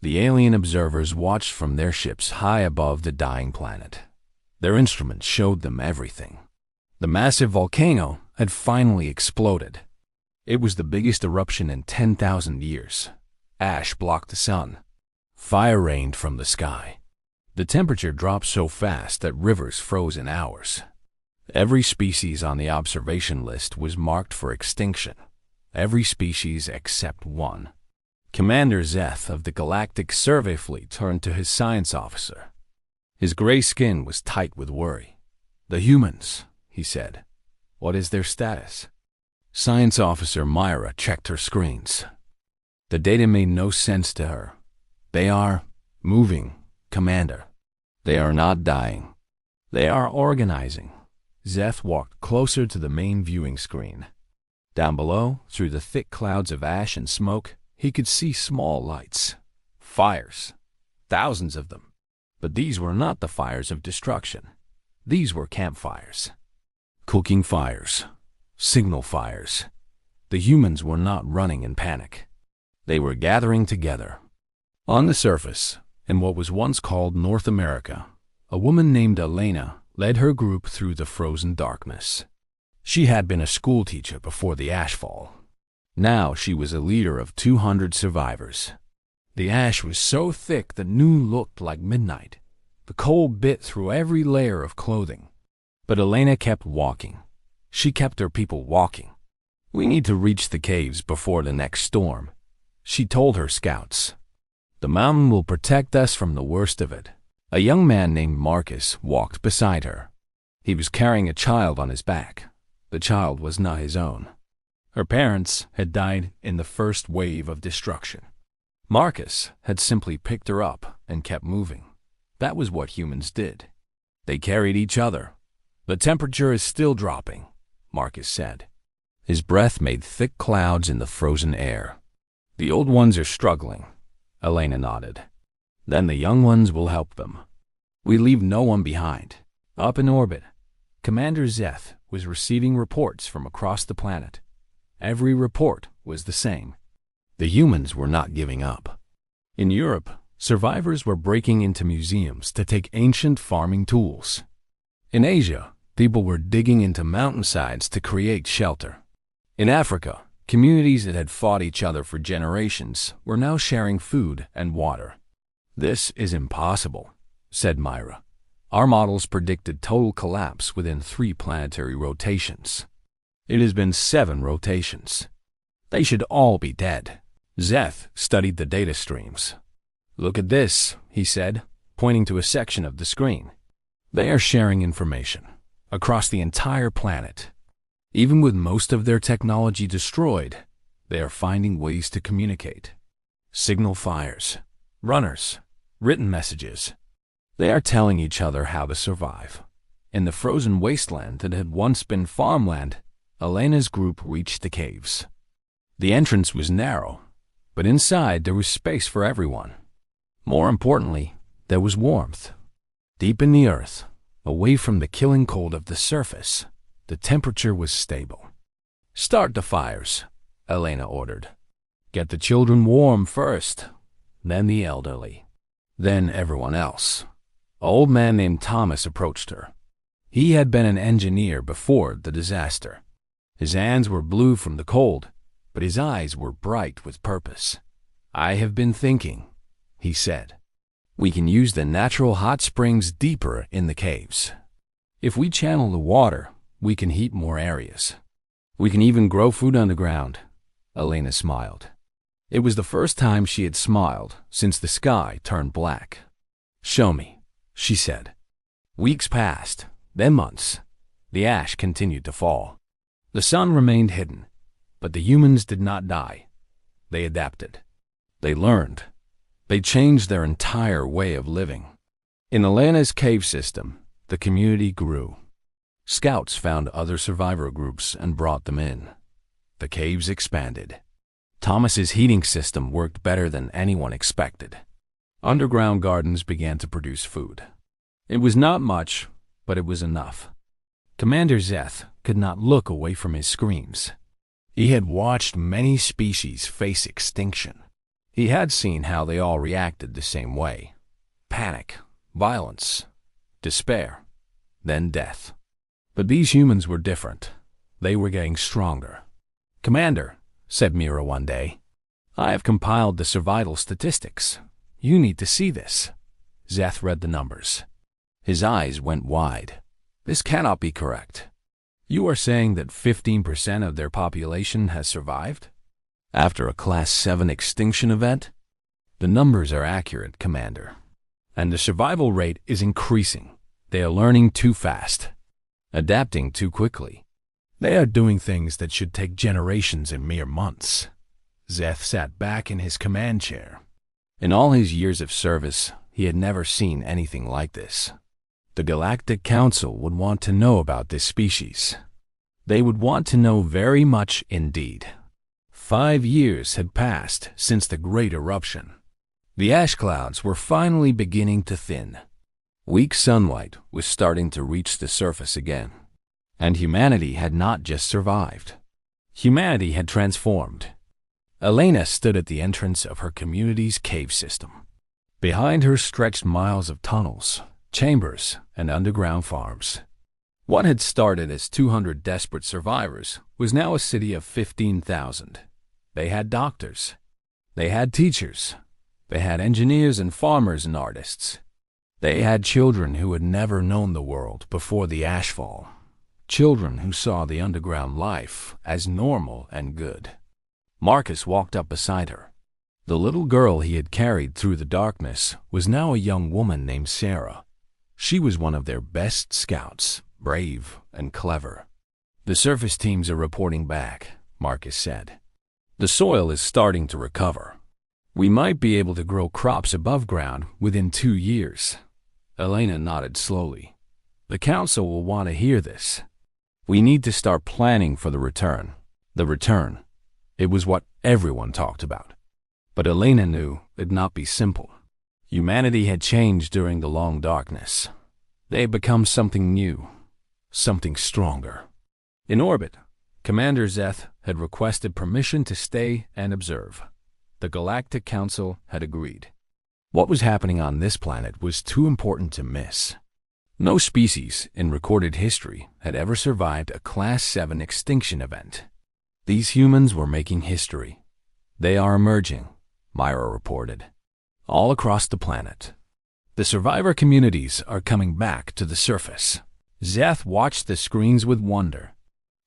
The alien observers watched from their ships high above the dying planet. Their instruments showed them everything. The massive volcano had finally exploded. It was the biggest eruption in 10,000 years. Ash blocked the sun. Fire rained from the sky. The temperature dropped so fast that rivers froze in hours. Every species on the observation list was marked for extinction. Every species except one. Commander Zeth of the Galactic Survey Fleet turned to his science officer. His gray skin was tight with worry. "The humans," he said. "What is their status?" Science officer Myra checked her screens. The data made no sense to her. "They are moving, Commander. They are not dying. They are organizing." Zeth walked closer to the main viewing screen. Down below, through the thick clouds of ash and smoke, he could see small lights. Fires. Thousands of them. But these were not the fires of destruction. These were campfires. Cooking fires. Signal fires. The humans were not running in panic. They were gathering together. On the surface, in what was once called North America, a woman named Elena led her group through the frozen darkness. She had been a schoolteacher before the Ashfall. Now she was a leader of 200 survivors. The ash was so thick that noon looked like midnight. The cold bit through every layer of clothing. But Elena kept walking. She kept her people walking. "We need to reach the caves before the next storm," she told her scouts. "The mountain will protect us from the worst of it." A young man named Marcus walked beside her. He was carrying a child on his back. The child was not his own. Her parents had died in the first wave of destruction. Marcus had simply picked her up and kept moving. That was what humans did. They carried each other. "The temperature is still dropping," Marcus said. His breath made thick clouds in the frozen air. "The old ones are struggling," Elena nodded. "Then the young ones will help them. We leave no one behind." Up in orbit, Commander Zeth was receiving reports from across the planet. Every report was the same. The humans were not giving up. In Europe, survivors were breaking into museums to take ancient farming tools. In Asia, people were digging into mountainsides to create shelter. In Africa, communities that had fought each other for generations were now sharing food and water. "This is impossible," said Myra. "Our models predicted total collapse within 3 planetary rotations. It has been 7 rotations. They should all be dead." Zeth studied the data streams. "Look at this," he said, pointing to a section of the screen. "They are sharing information across the entire planet. Even with most of their technology destroyed, they are finding ways to communicate. Signal fires, runners, written messages. They are telling each other how to survive." In the frozen wasteland that had once been farmland, Elena's group reached the caves. The entrance was narrow, but inside there was space for everyone. More importantly, there was warmth. Deep in the earth, away from the killing cold of the surface, the temperature was stable. "Start the fires," Elena ordered. "Get the children warm first, then the elderly, then everyone else." An old man named Thomas approached her. He had been an engineer before the disaster. His hands were blue from the cold, but his eyes were bright with purpose. "I have been thinking," he said. "We can use the natural hot springs deeper in the caves. If we channel the water, we can heat more areas. We can even grow food underground." Elena smiled. It was the first time she had smiled since the sky turned black. "Show me," she said. Weeks passed, then months. The ash continued to fall. The sun remained hidden, but the humans did not die. They adapted. They learned. They changed their entire way of living. In Elena's cave system, the community grew. Scouts found other survivor groups and brought them in. The caves expanded. Thomas's heating system worked better than anyone expected. Underground gardens began to produce food. It was not much, but it was enough. Commander Zeth could not look away from his screens. He had watched many species face extinction. He had seen how they all reacted the same way. Panic, violence, despair, then death. But these humans were different. They were getting stronger. "Commander," said Mira one day, "I have compiled the survival statistics. You need to see this." Zeth read the numbers. His eyes went wide. "This cannot be correct. You are saying that 15% of their population has survived? After a Class 7 extinction event?" "The numbers are accurate, Commander. And the survival rate is increasing. They are learning too fast, adapting too quickly. They are doing things that should take generations in mere months." Zeth sat back in his command chair. In all his years of service, he had never seen anything like this. The Galactic Council would want to know about this species. They would want to know very much indeed. 5 years had passed since the Great Eruption. The ash clouds were finally beginning to thin. Weak sunlight was starting to reach the surface again. And humanity had not just survived. Humanity had transformed. Elena stood at the entrance of her community's cave system. Behind her stretched miles of tunnels, chambers, and underground farms. What had started as 200 desperate survivors was now a city of 15,000. They had doctors. They had teachers. They had engineers and farmers and artists. They had children who had never known the world before the Ashfall. Children who saw the underground life as normal and good. Marcus walked up beside her. The little girl he had carried through the darkness was now a young woman named Sarah. She was one of their best scouts, brave and clever. "The surface teams are reporting back," Marcus said. "The soil is starting to recover. We might be able to grow crops above ground within 2 years." Elena nodded slowly. "The council will want to hear this. We need to start planning for the return." The return. It was what everyone talked about. But Elena knew it'd not be simple. Humanity had changed during the long darkness. They had become something new, something stronger. In orbit, Commander Zeth had requested permission to stay and observe. The Galactic Council had agreed. What was happening on this planet was too important to miss. No species in recorded history had ever survived a Class 7 extinction event. These humans were making history. "They are emerging," Myra reported, "all across the planet. The survivor communities are coming back to the surface." Zeth watched the screens with wonder.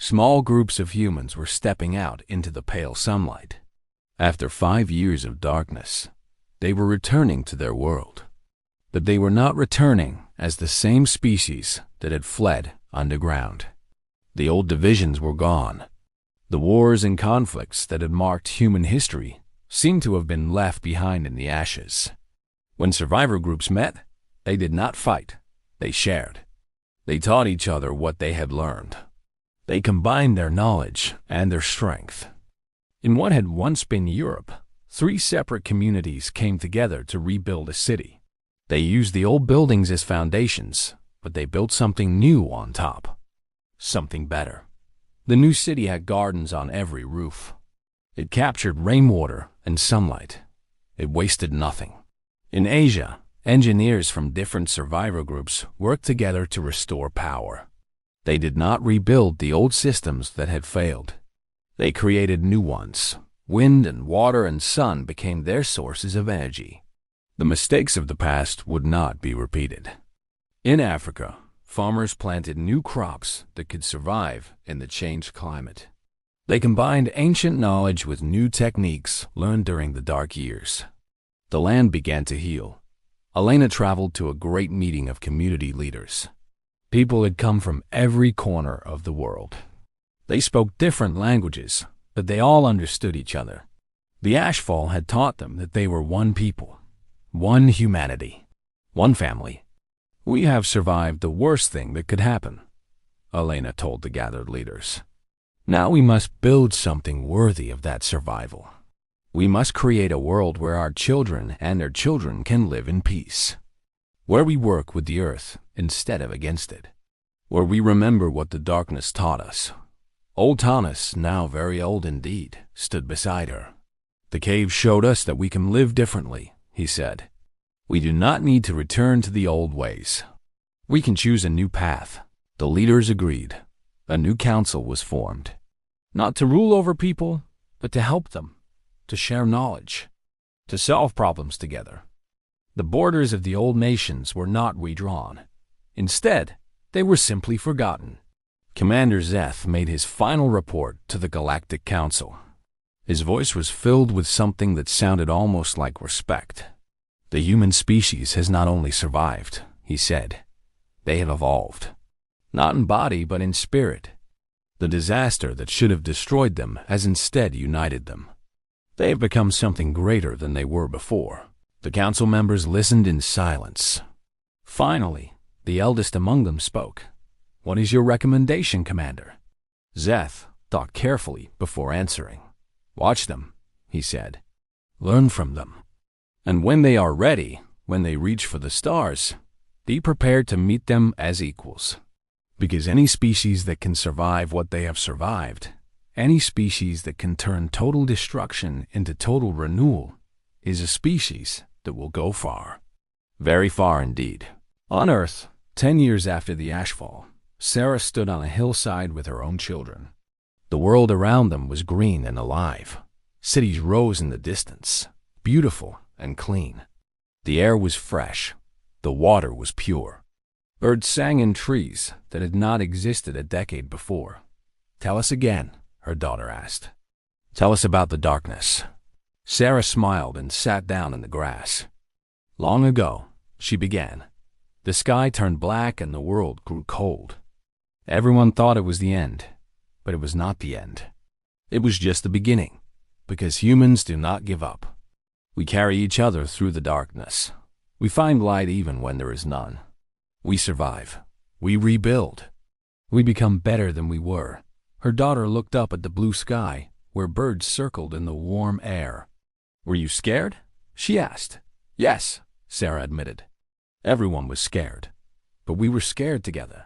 Small groups of humans were stepping out into the pale sunlight. After 5 years of darkness, they were returning to their world. But they were not returning as the same species that had fled underground. The old divisions were gone. The wars and conflicts that had marked human history seemed to have been left behind in the ashes. When survivor groups met, they did not fight. They shared. They taught each other what they had learned. They combined their knowledge and their strength. In what had once been Europe, 3 separate communities came together to rebuild a city. They used the old buildings as foundations, but they built something new on top. Something better. The new city had gardens on every roof. It captured rainwater and sunlight. It wasted nothing. In Asia, engineers from different survivor groups worked together to restore power. They did not rebuild the old systems that had failed. They created new ones. Wind and water and sun became their sources of energy. The mistakes of the past would not be repeated. In Africa, farmers planted new crops that could survive in the changed climate. They combined ancient knowledge with new techniques learned during the dark years. The land began to heal. Elena traveled to a great meeting of community leaders. People had come from every corner of the world. They spoke different languages, but they all understood each other. The Ashfall had taught them that they were one people, one humanity, one family. "We have survived the worst thing that could happen," Elena told the gathered leaders. "Now we must build something worthy of that survival. We must create a world where our children and their children can live in peace. Where we work with the earth instead of against it. Where we remember what the darkness taught us." Old Thomas, now very old indeed, stood beside her. The cave showed us that we can live differently, he said. We do not need to return to the old ways. We can choose a new path. The leaders agreed. A new council was formed. Not to rule over people, but to help them, to share knowledge, to solve problems together. The borders of the old nations were not redrawn. Instead, they were simply forgotten. Commander Zeth made his final report to the Galactic Council. His voice was filled with something that sounded almost like respect. The human species has not only survived, he said. They have evolved. Not in body, but in spirit. The disaster that should have destroyed them has instead united them. They have become something greater than they were before. The council members listened in silence. Finally, the eldest among them spoke. What is your recommendation, Commander? Zeth thought carefully before answering. Watch them, he said. Learn from them. And when they are ready, when they reach for the stars, be prepared to meet them as equals. Because any species that can survive what they have survived, any species that can turn total destruction into total renewal, is a species that will go far. Very far indeed. On Earth, 10 years after the Ashfall, Sarah stood on a hillside with her own children. The world around them was green and alive. Cities rose in the distance, beautiful and clean. The air was fresh. The water was pure. Birds sang in trees that had not existed a decade before. Tell us again, her daughter asked. Tell us about the darkness. Sarah smiled and sat down in the grass. Long ago, she began, the sky turned black and the world grew cold. Everyone thought it was the end, but it was not the end. It was just the beginning, because humans do not give up. We carry each other through the darkness. We find light even when there is none. We survive. We rebuild. We become better than we were. Her daughter looked up at the blue sky, where birds circled in the warm air. Were you scared? She asked. Yes, Sarah admitted. Everyone was scared, but we were scared together.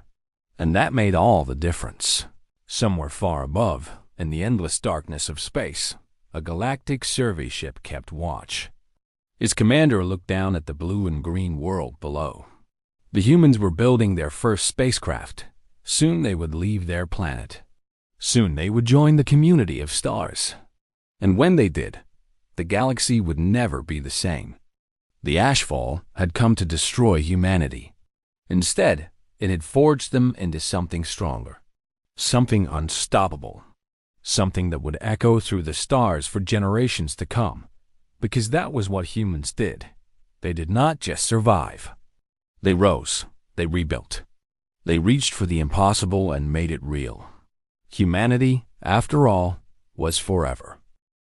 And that made all the difference. Somewhere far above, in the endless darkness of space, a galactic survey ship kept watch. Its commander looked down at the blue and green world below. The humans were building their first spacecraft. Soon they would leave their planet. Soon they would join the community of stars. And when they did, the galaxy would never be the same. The Ashfall had come to destroy humanity. Instead, it had forged them into something stronger, something unstoppable, something that would echo through the stars for generations to come, because that was what humans did. They did not just survive. They rose, they rebuilt. They reached for the impossible and made it real. Humanity, after all, was forever.